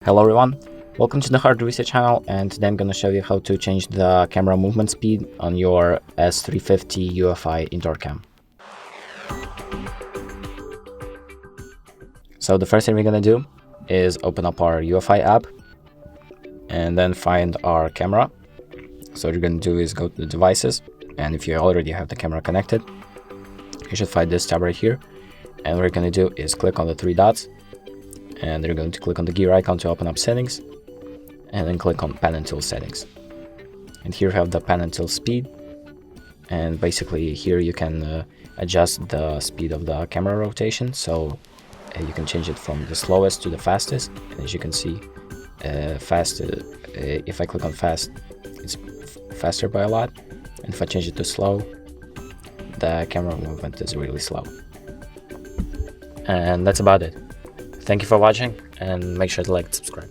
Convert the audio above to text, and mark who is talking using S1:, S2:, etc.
S1: Hello everyone, welcome to the HardReset channel, and today I'm going to show you how to change the camera movement speed on your S350 UFI indoor cam. So the first thing we're going to do is open up our UFI app and then find our camera. So what you're going to do is go to the devices, and if you already have the camera connected, you should find this tab right here. And what you're going to do is click on the three dots, and you're going to click on the gear icon to open up settings, and then click on pan and tilt settings. And here you have the pan and tilt speed, and basically here you can adjust the speed of the camera rotation. So you can change it from the slowest to the fastest, and as you can see, if I click on fast, it's faster by a lot, and if I change it to slow, the camera movement is really slow. And that's about it. Thank you for watching, and make sure to like and subscribe.